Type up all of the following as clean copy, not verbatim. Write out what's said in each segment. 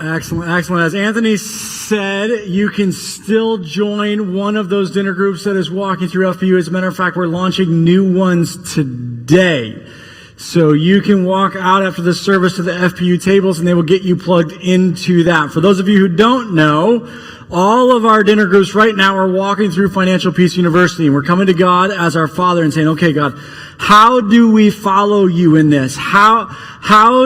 Excellent, excellent. As Anthony said, you can still join one of those dinner groups that is walking through FPU. As a matter of fact, we're launching new ones today. So you can walk out after the service to the FPU tables and they will get you plugged into that. For those of you who don't know, all of our dinner groups right now are walking through Financial Peace University, and we're coming to God as our Father and saying, okay, God, how do we follow you in this? How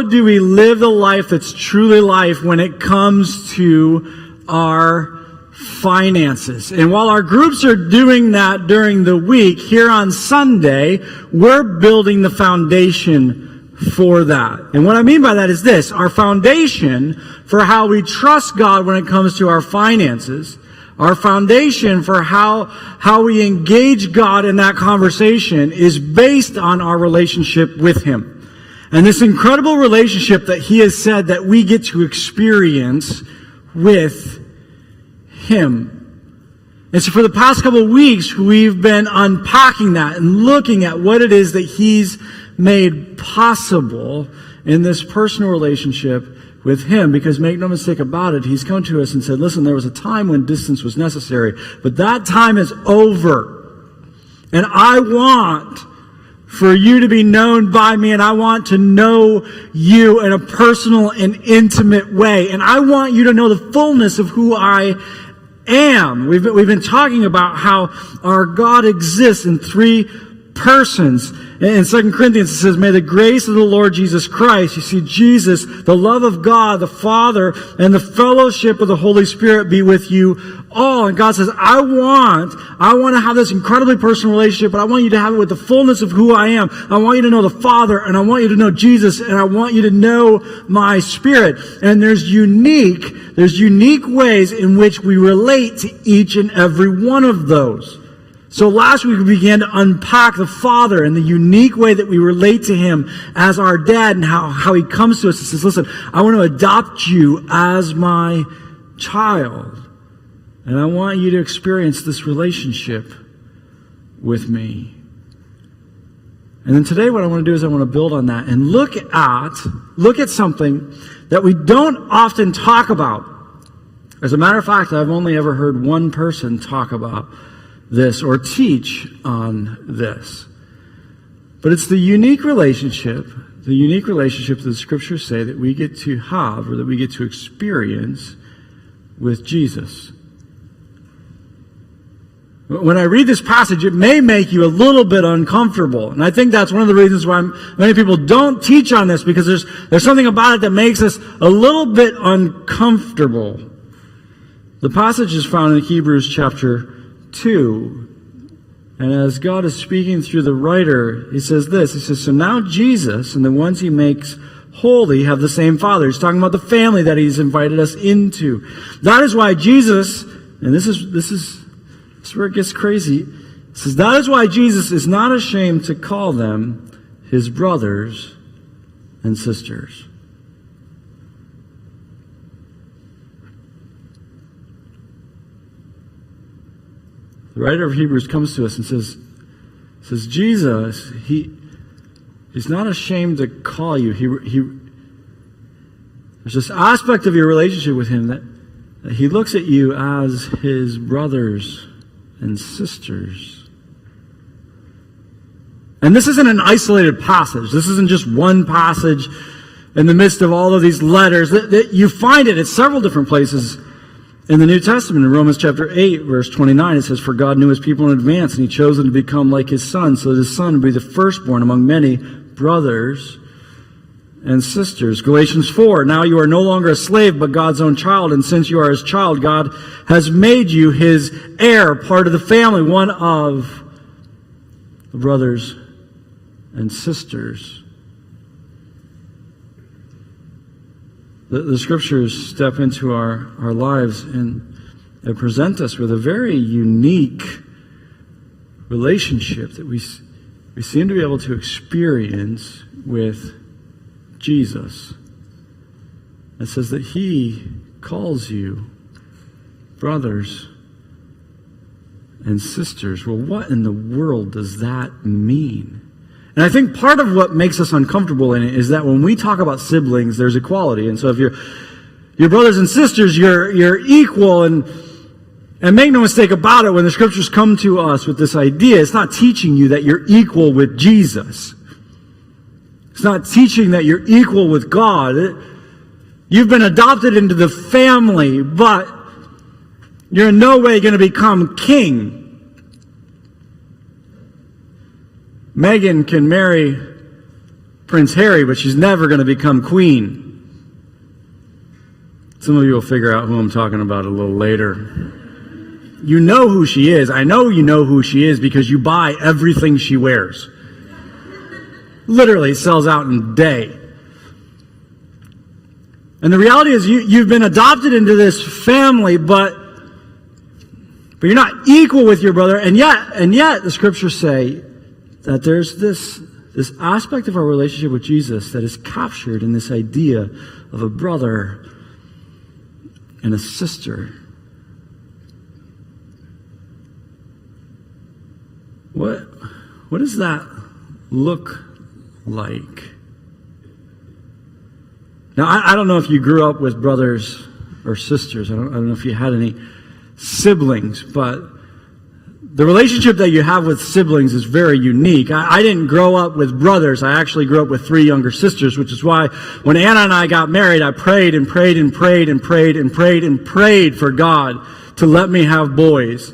do we live the life that's truly life when it comes to our finances? And while our groups are doing that during the week, here on Sunday, we're building the foundation for that. And what I mean by that is this: our foundation for how we trust God when it comes to our finances, our foundation for how we engage God in that conversation is based on our relationship with Him. And this incredible relationship that He has said that we get to experience with Him. And so for the past couple of weeks, we've been unpacking that and looking at what it is that He's made possible in this personal relationship with Him. Because make no mistake about it, He's come to us and said, listen, there was a time when distance was necessary, but that time is over. And I want for you to be known by me, and I want to know you in a personal and intimate way. And I want you to know the fullness of who I am. We've been talking about how our God exists in three persons. In 2 Corinthians, it says, may the grace of the Lord Jesus Christ, you see, Jesus, the love of God, the Father, and the fellowship of the Holy Spirit be with you all. And God says, I want to have this incredibly personal relationship, but I want you to have it with the fullness of who I am. I want you to know the Father, and I want you to know Jesus, and I want you to know my Spirit. And there's unique ways in which we relate to each and every one of those. So last week we began to unpack the Father and the unique way that we relate to Him as our dad, and how He comes to us and says, listen, I want to adopt you as my child. And I want you to experience this relationship with me. And then today what I want to do is I want to build on that and look at something that we don't often talk about. As a matter of fact, I've only ever heard one person talk about this or teach on this. But it's the unique relationship that the Scriptures say that we get to have, or that we get to experience with Jesus. When I read this passage, it may make you a little bit uncomfortable. And I think that's one of the reasons why many people don't teach on this, because there's something about it that makes us a little bit uncomfortable. The passage is found in Hebrews chapter 2. And as God is speaking through the writer, He says this. He says, so now Jesus and the ones He makes holy have the same Father. He's talking about the family that He's invited us into. That is why Jesus, and this is where it gets crazy. It says, that is why Jesus is not ashamed to call them His brothers and sisters. The writer of Hebrews comes to us and says Jesus, He's not ashamed to call you. There's this aspect of your relationship with Him that He looks at you as His brothers and sisters. And this isn't an isolated passage. This isn't just one passage in the midst of all of these letters. That you find it at several different places in the New Testament. In Romans chapter 8, verse 29, it says, for God knew His people in advance, and He chose them to become like His Son, so that His Son would be the firstborn among many brothers and sisters. Galatians 4, now you are no longer a slave, but God's own child, and since you are His child, God has made you His heir, part of the family, one of the brothers and sisters. The Scriptures step into our lives and present us with a very unique relationship that we seem to be able to experience with Jesus. It says that He calls you brothers and sisters. Well, what in the world does that mean? And I think part of what makes us uncomfortable in it is that when we talk about siblings, there's equality. And so if your brothers and sisters, you're equal. And make no mistake about it, when the scriptures come to us with this idea, it's not teaching you that you're equal with Jesus. It's not teaching that you're equal with God. You've been adopted into the family, but you're in no way going to become king. Meghan can marry Prince Harry, but she's never going to become queen. Some of you will figure out who I'm talking about a little later. You know who she is. I know you know who she is because you buy everything she wears. Literally sells out in a day. And the reality is you've been adopted into this family, but you're not equal with your brother. And yet the scriptures say that there's this aspect of our relationship with Jesus that is captured in this idea of a brother and a sister. What does that look like? Now, I don't know if you grew up with brothers or sisters. I don't know if you had any siblings, but the relationship that you have with siblings is very unique. I didn't grow up with brothers. I actually grew up with 3 younger sisters, which is why when Anna and I got married, I prayed and prayed and prayed and prayed and prayed and prayed for God to let me have boys.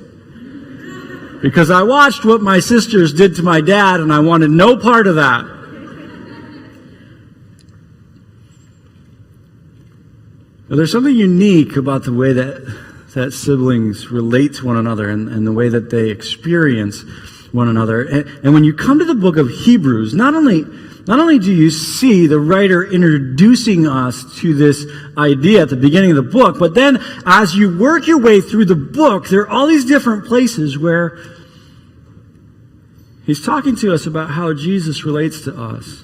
Because I watched what my sisters did to my dad, and I wanted no part of that. But there's something unique about the way that siblings relate to one another and the way that they experience one another. And when you come to the book of Hebrews, not only do you see the writer introducing us to this idea at the beginning of the book, but then as you work your way through the book, there are all these different places where he's talking to us about how Jesus relates to us.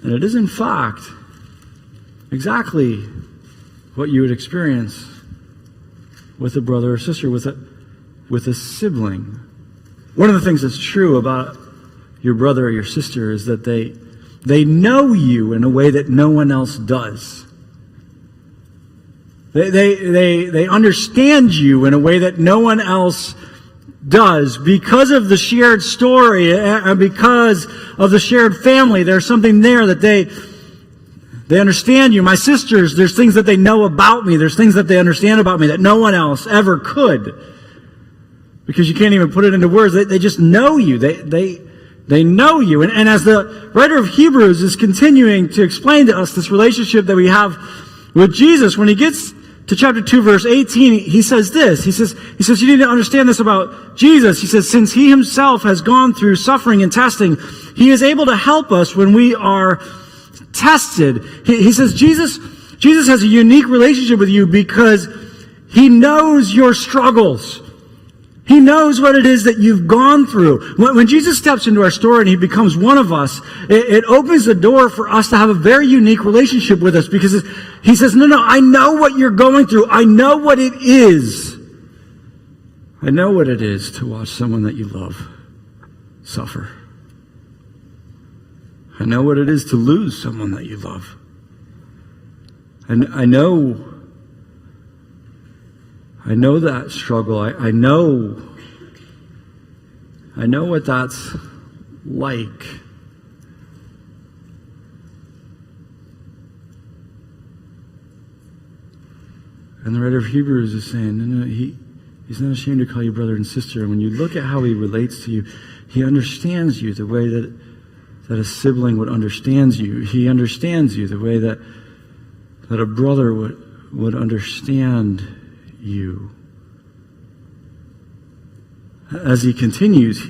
And it is, in fact, exactly what you would experience with a brother or sister, with a sibling. One of the things that's true about your brother or your sister is that they know you in a way that no one else does. They understand you in a way that no one else does. Because of the shared story and because of the shared family, there's something there that they understand you. My sisters, there's things that they know about me. There's things that they understand about me that no one else ever could. Because you can't even put it into words. They just know you. They know you. And as the writer of Hebrews is continuing to explain to us this relationship that we have with Jesus, when he gets to chapter 2, verse 18, he says this. He says, you need to understand this about Jesus. He says, since he himself has gone through suffering and testing, he is able to help us when we are tested. He says Jesus has a unique relationship with you because he knows your struggles. He knows what it is that you've gone through. When Jesus steps into our story and he becomes one of us, it opens the door for us to have a very unique relationship with us because he says, no, I know what you're going through. I know what it is. I know what it is to watch someone that you love suffer. I know what it is to lose someone that you love. And I know that struggle. I know what that's like. And the writer of Hebrews is saying, no, he's not ashamed to call you brother and sister. And when you look at how he relates to you, he understands you the way that a sibling would understand you. He understands you the way that a brother would understand you. As he continues,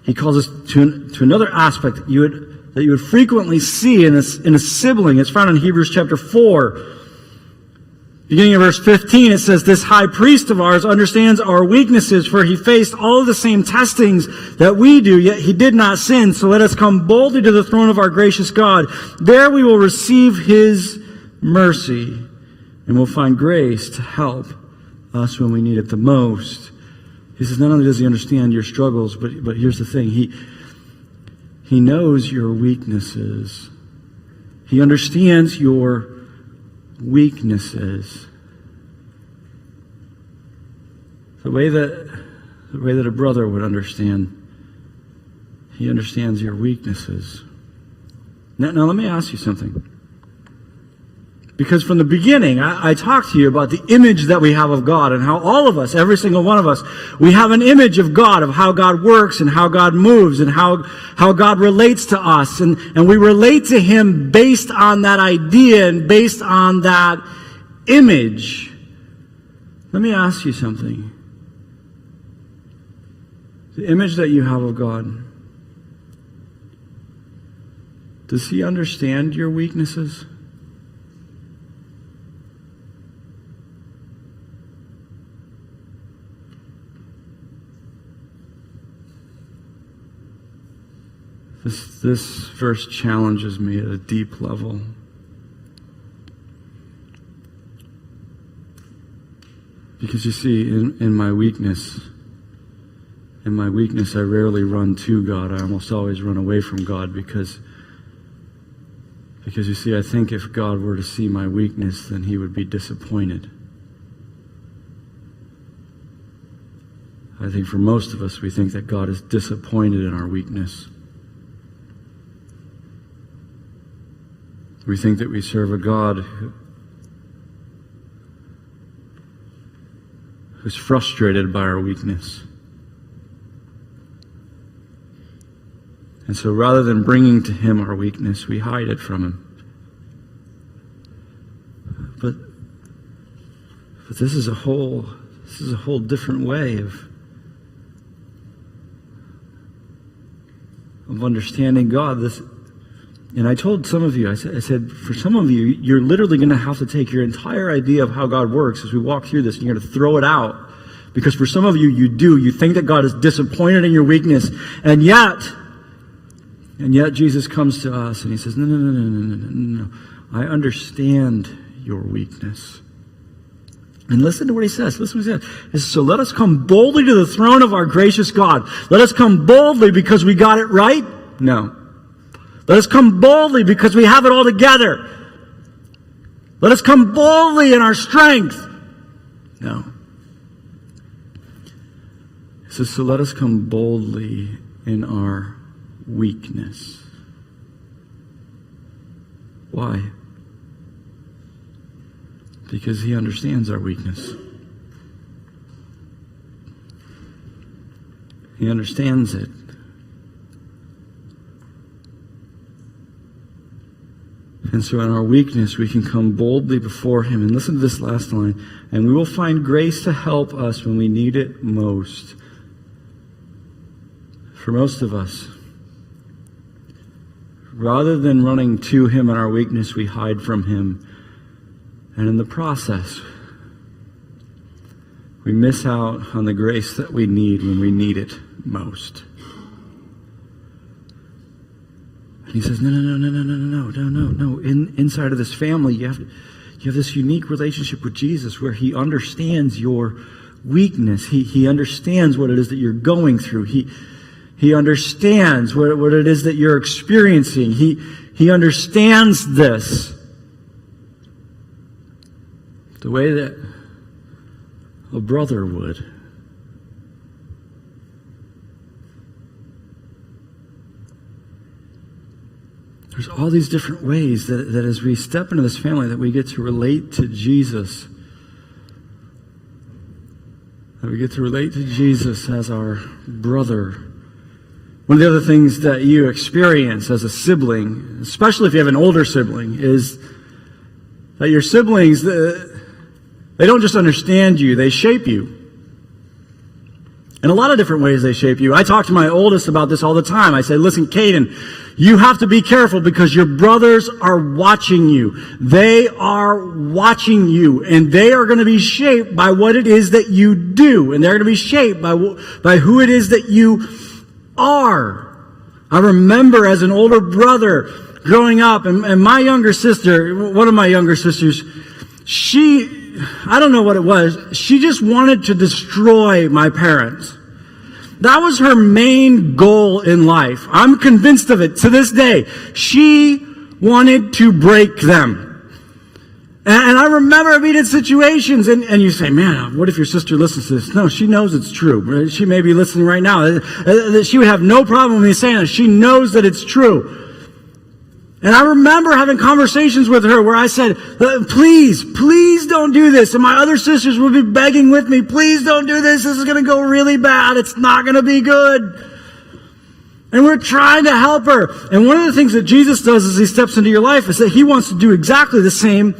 he calls us to another aspect that you would frequently see in a sibling. It's found in Hebrews chapter 4. Beginning of verse 15, it says, this high priest of ours understands our weaknesses, for he faced all of the same testings that we do, yet he did not sin. So let us come boldly to the throne of our gracious God. There we will receive his mercy, and we'll find grace to help us when we need it the most. He says, not only does he understand your struggles, but here's the thing. He knows your weaknesses. He understands your weaknesses. The way that a brother would understand. He understands your weaknesses. Now let me ask you something. Because from the beginning, I talked to you about the image that we have of God and how all of us, every single one of us, we have an image of God, of how God works and how God moves and how God relates to us. And we relate to Him based on that idea and based on that image. Let me ask you something. The image that you have of God, does He understand your weaknesses? This verse challenges me at a deep level. Because you see, in my weakness, I rarely run to God. I almost always run away from God because you see, I think if God were to see my weakness, then He would be disappointed. I think for most of us, we think that God is disappointed in our weakness. We think that we serve a God who's frustrated by our weakness. And so rather than bringing to Him our weakness, we hide it from Him. But this is a whole different way of understanding God. And I told some of you, I said, for some of you, you're literally going to have to take your entire idea of how God works as we walk through this, and you're going to throw it out. Because for some of you, you think that God is disappointed in your weakness. And yet Jesus comes to us and He says, no. I understand your weakness. And listen to what He says. Listen to what He says. He says, so let us come boldly to the throne of our gracious God. Let us come boldly because we got it right? No. Let us come boldly because we have it all together. Let us come boldly in our strength. No. He says, so let us come boldly in our weakness. Why? Because He understands our weakness. He understands it. And so in our weakness, we can come boldly before Him. And listen to this last line. And we will find grace to help us when we need it most. For most of us, rather than running to Him in our weakness, we hide from Him. And in the process, we miss out on the grace that we need when we need it most. He says, no. Inside of this family, you have this unique relationship with Jesus where He understands your weakness. He understands what it is that you're going through. He understands what it is that you're experiencing. He understands this. The way that a brother would. There's all these different ways that as we step into this family that we get to relate to Jesus. That we get to relate to Jesus as our brother. One of the other things that you experience as a sibling, especially if you have an older sibling, is that your siblings, they don't just understand you, they shape you. In a lot of different ways they shape you. I talk to my oldest about this all the time. I say, listen, Caden, you have to be careful because your brothers are watching you. They are watching you, and they are going to be shaped by what it is that you do, and they're going to be shaped by who it is that you are. I remember as an older brother growing up, and my younger sister, one of my younger sisters, I don't know what it was. She just wanted to destroy my parents. That was her main goal in life. I'm convinced of it to this day. She wanted to break them. And I remember being in situations, and you say, man, what if your sister listens to this? No, she knows it's true. She may be listening right now. She would have no problem with me saying that. She knows that it's true. And I remember having conversations with her where I said, please don't do this. And my other sisters would be begging with me, please don't do this. This is going to go really bad. It's not going to be good. And we're trying to help her. And one of the things that Jesus does as he steps into your life is that he wants to do exactly the same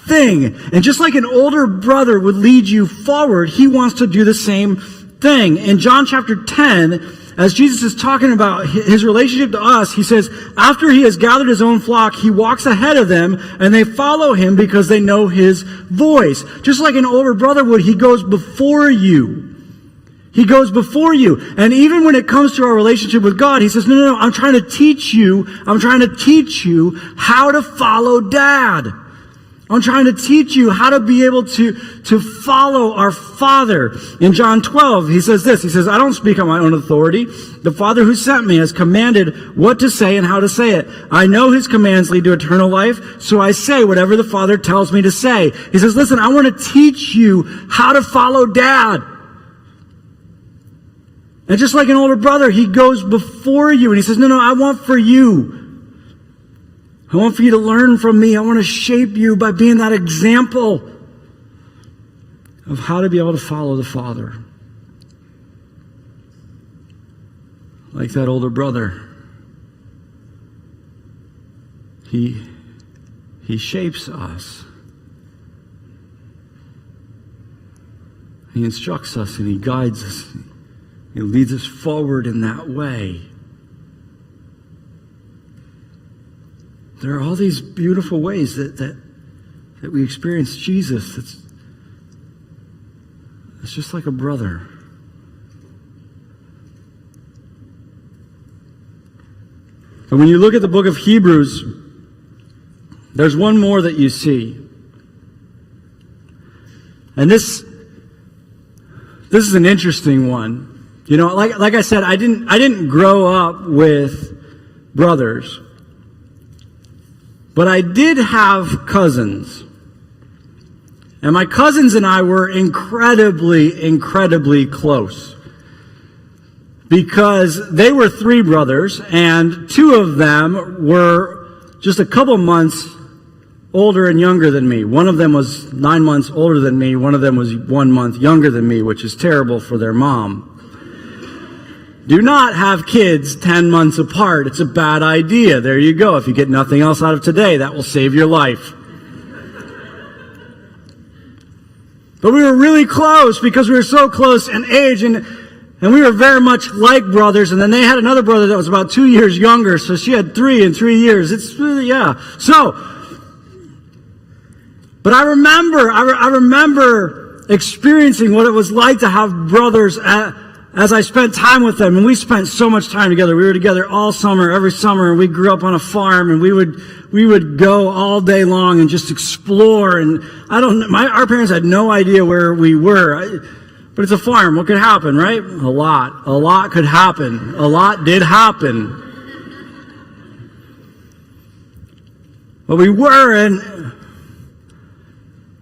thing. And just like an older brother would lead you forward, he wants to do the same thing. In John chapter 10, as Jesus is talking about his relationship to us, he says, after he has gathered his own flock, he walks ahead of them, and they follow him because they know his voice. Just like an older brother would, he goes before you. He goes before you. And even when it comes to our relationship with God, he says, no, I'm trying to teach you how to follow Dad. I'm trying to teach you how to be able to follow our Father. In John 12, he says this. He says, I don't speak on my own authority. The Father who sent me has commanded what to say and how to say it. I know his commands lead to eternal life, so I say whatever the Father tells me to say. He says, listen, I want to teach you how to follow Dad. And just like an older brother, he goes before you and he says, no, I want for you. I want for you to learn from me. I want to shape you by being that example of how to be able to follow the Father. Like that older brother. He shapes us. He instructs us and he guides us. He leads us forward in that way. There are all these beautiful ways that we experience Jesus. It's just like a brother. And when you look at the book of Hebrews, there's one more that you see. And this is an interesting one. You know, like I said, I didn't grow up with brothers. But I did have cousins. And my cousins and I were incredibly close. Because they were three brothers, and two of them were just a couple months older and younger than me. One of them was 9 months older than me. One of them was 1 month younger than me, which is terrible for their mom. Do not have kids 10 months apart. It's a bad idea. There you go. If you get nothing else out of today, that will save your life. But we were really close because we were so close in age, and we were very much like brothers. And then they had another brother that was about 2 years younger, so she had 3 in 3 years. It's really, yeah. But I remember experiencing what it was like to have brothers as I spent time with them, and we spent so much time together. We were together all summer, every summer, and we grew up on a farm, and we would go all day long and just explore. And our parents had no idea where we were, but it's a farm. What could happen, right? A lot could happen. A lot did happen. But we were, and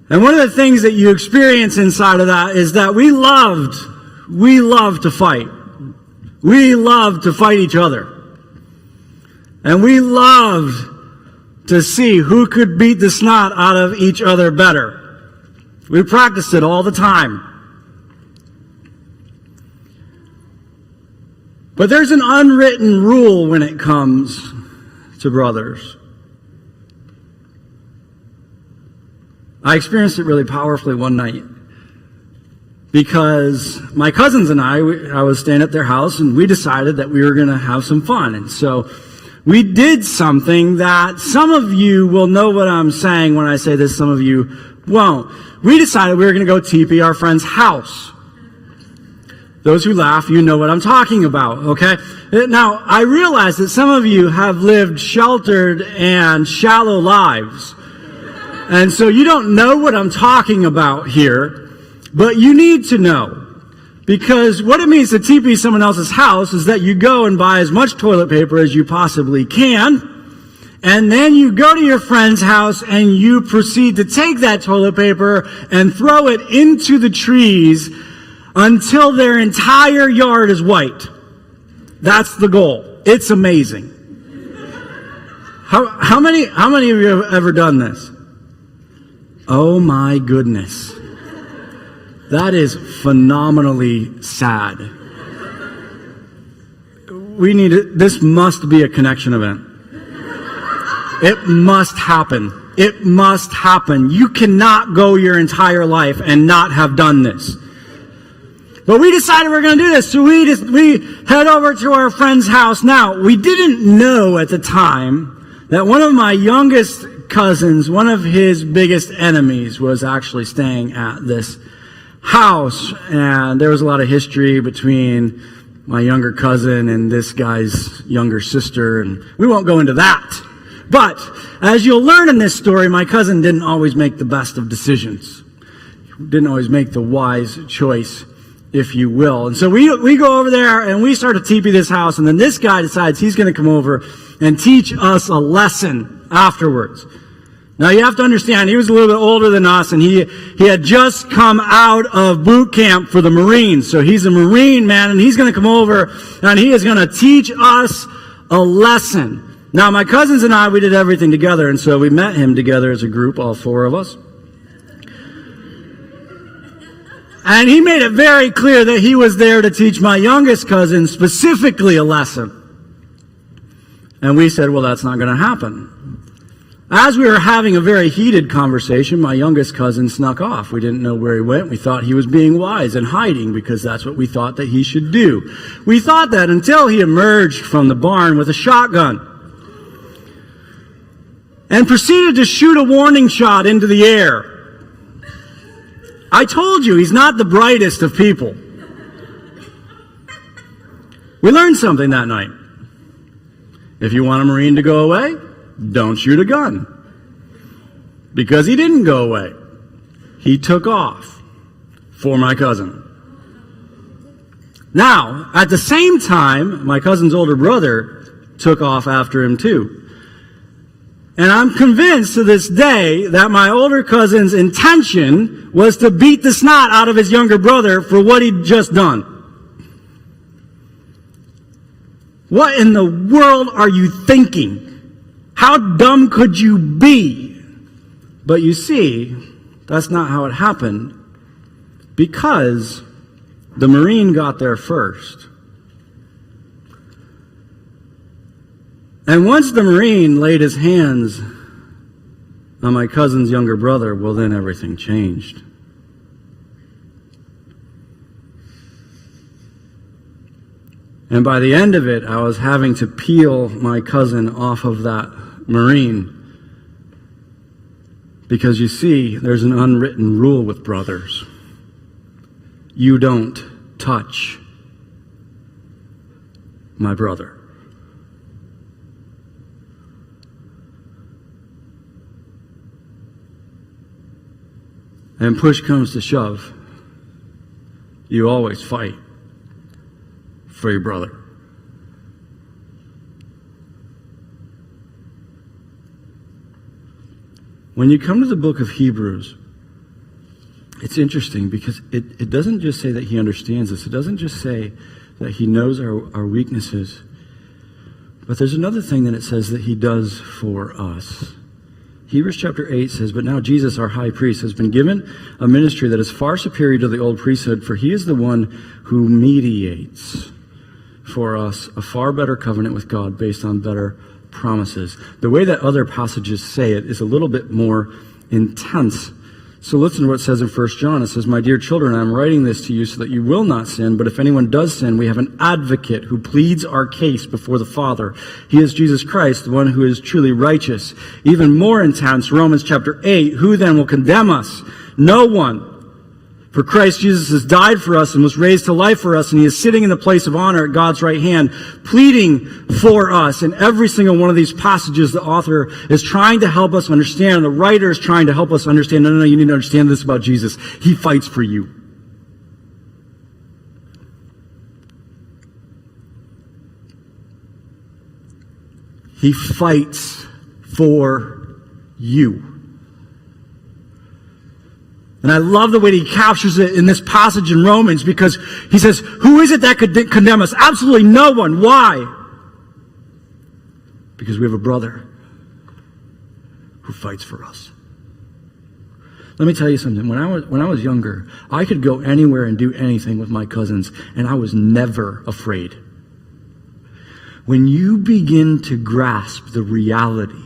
one of the things that you experience inside of that is that we loved to fight. We loved to fight each other. And we loved to see who could beat the snot out of each other better. We practiced it all the time. But there's an unwritten rule when it comes to brothers. I experienced it really powerfully one night. Because my cousins and I was staying at their house, and we decided that we were going to have some fun. And so we did something that some of you will know what I'm saying when I say this, some of you won't. We decided we were going to go TP our friend's house. Those who laugh, you know what I'm talking about, okay? Now, I realize that some of you have lived sheltered and shallow lives. And so you don't know what I'm talking about here. But you need to know, because what it means to TP someone else's house is that you go and buy as much toilet paper as you possibly can, And then you go to your friend's house and you proceed to take that toilet paper and throw it into the trees until their entire yard is white. That's the goal. It's amazing. How many of you have ever done this? Oh my goodness. That is phenomenally sad. This must be a connection event. It must happen. It must happen. You cannot go your entire life and not have done this. But we decided we're going to do this, so we head over to our friend's house. Now, we didn't know at the time that one of my youngest cousins, one of his biggest enemies, was actually staying at this house. And there was a lot of history between my younger cousin and this guy's younger sister, and we won't go into that. But as you'll learn in this story, my cousin didn't always make the best of decisions. Didn't always make the wise choice, if you will. And so we go over there and we start to teepee this house, and then this guy decides he's going to come over and teach us a lesson afterwards. Now you have to understand, he was a little bit older than us, and he had just come out of boot camp for the Marines. So he's a Marine, man, and he's going to come over and he is going to teach us a lesson. Now my cousins and I, we did everything together, and so we met him together as a group, all four of us. And he made it very clear that he was there to teach my youngest cousin specifically a lesson. And we said, well, that's not going to happen. As we were having a very heated conversation, my youngest cousin snuck off. We didn't know where he went. We thought he was being wise and hiding because that's what we thought that he should do. We thought that until he emerged from the barn with a shotgun and proceeded to shoot a warning shot into the air. I told you, he's not the brightest of people. We learned something that night. If you want a Marine to go away, don't shoot a gun. Because he didn't go away. He took off for my cousin. Now, at the same time, my cousin's older brother took off after him too. And I'm convinced to this day that my older cousin's intention was to beat the snot out of his younger brother for what he'd just done. What in the world are you thinking? How dumb could you be? But you see, that's not how it happened, because the Marine got there first. And once the Marine laid his hands on my cousin's younger brother, well, then everything changed. And by the end of it, I was having to peel my cousin off of that Marine. Because you see, there's an unwritten rule with brothers. You don't touch my brother. And push comes to shove, you always fight for your brother. When you come to the book of Hebrews, it's interesting because it doesn't just say that he understands us. It doesn't just say that he knows our weaknesses. But there's another thing that it says that he does for us. Hebrews chapter 8 says, but now Jesus, our high priest, has been given a ministry that is far superior to the old priesthood, for he is the one who mediates for us a far better covenant with God based on better promises. The way that other passages say it is a little bit more intense. So listen to what it says in 1 John. It says, my dear children, I'm writing this to you so that you will not sin, but if anyone does sin, we have an advocate who pleads our case before the Father. He is Jesus Christ, the one who is truly righteous. Even more intense, Romans chapter 8, who then will condemn us? No one. For Christ Jesus has died for us and was raised to life for us, and he is sitting in the place of honor at God's right hand, pleading for us. In every single one of these passages, the author is trying to help us understand, and the writer is trying to help us understand, no, you need to understand this about Jesus. He fights for you. He fights for you. And I love the way he captures it in this passage in Romans, because he says, who is it that could condemn us? Absolutely no one. Why? Because we have a brother who fights for us. Let me tell you something. When I was younger, I could go anywhere and do anything with my cousins, and I was never afraid. When you begin to grasp the reality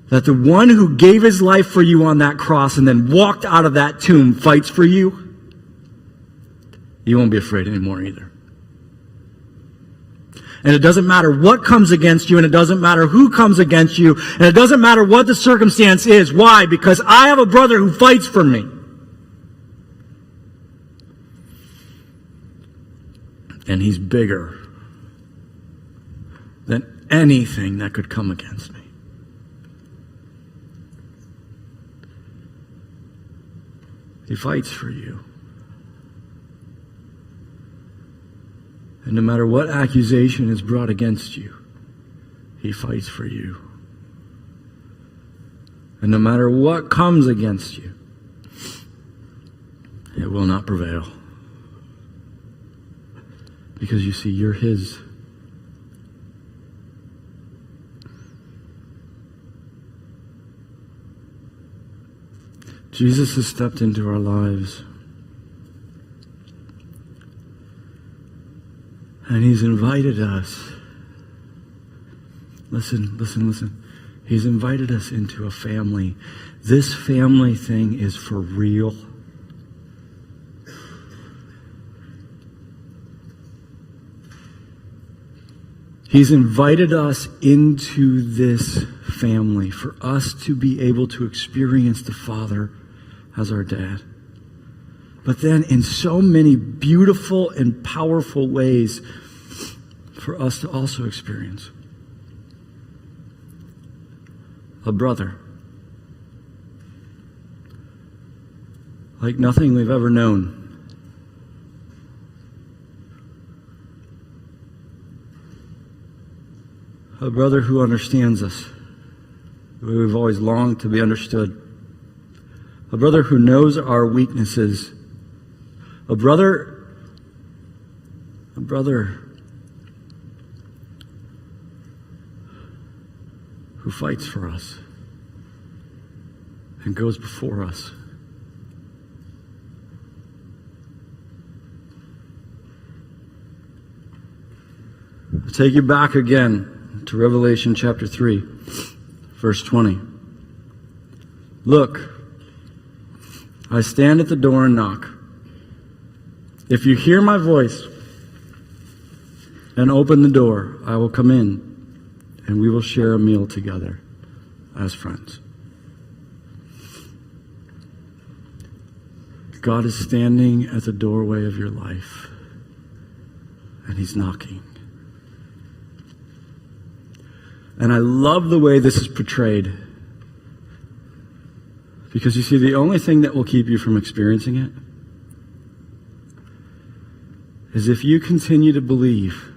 that the one who gave his life for you on that cross and then walked out of that tomb fights for you, you won't be afraid anymore either. And it doesn't matter what comes against you, and it doesn't matter who comes against you, and it doesn't matter what the circumstance is. Why? Because I have a brother who fights for me. And he's bigger than anything that could come against me. He fights for you. And no matter what accusation is brought against you, he fights for you. And no matter what comes against you, it will not prevail. Because you see, you're his. Jesus has stepped into our lives. And he's invited us. Listen. He's invited us into a family. This family thing is for real. He's invited us into this family for us to be able to experience the Father as our dad. But then in so many beautiful and powerful ways for us to also experience a brother like nothing we've ever known. A brother who understands us the way we've always longed to be understood. A brother who knows our weaknesses. A brother who fights for us and goes before us. I'll take you back again to Revelation chapter 3, verse 20. Look, I stand at the door and knock. If you hear my voice and open the door, I will come in and we will share a meal together as friends. God is standing at the doorway of your life and he's knocking. And I love the way this is portrayed, because you see, the only thing that will keep you from experiencing it is if you continue to believe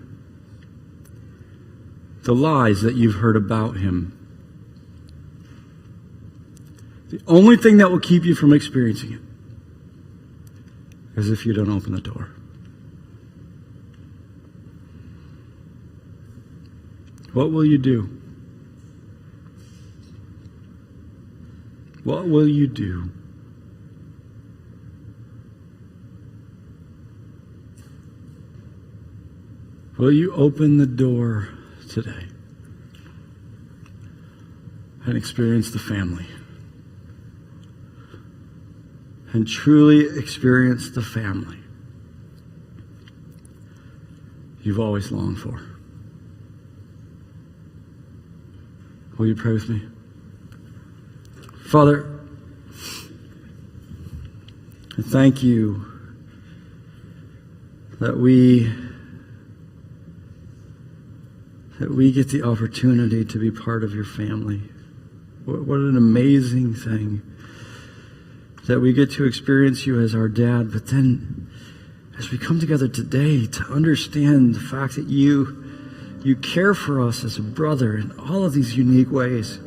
the lies that you've heard about him. The only thing that will keep you from experiencing it is if you don't open the door. What will you do? What will you do? Will you open the door today and experience the family? And truly experience the family you've always longed for? Will you pray with me? Father, I thank you that we get the opportunity to be part of your family. What an amazing thing that we get to experience you as our dad, but then as we come together today to understand the fact that you You care for us as a brother in all of these unique ways.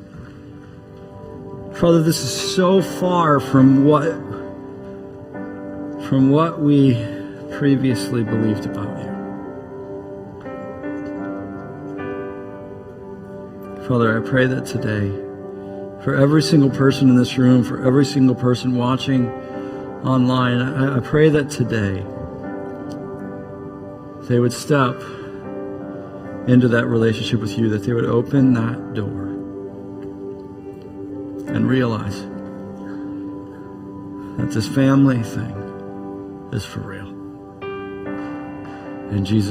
Father, this is so far from what we previously believed about you. Father, I pray that today, for every single person in this room, for every single person watching online, I pray that today they would step into that relationship with you, that they would open that door and realize that this family thing is for real. In Jesus'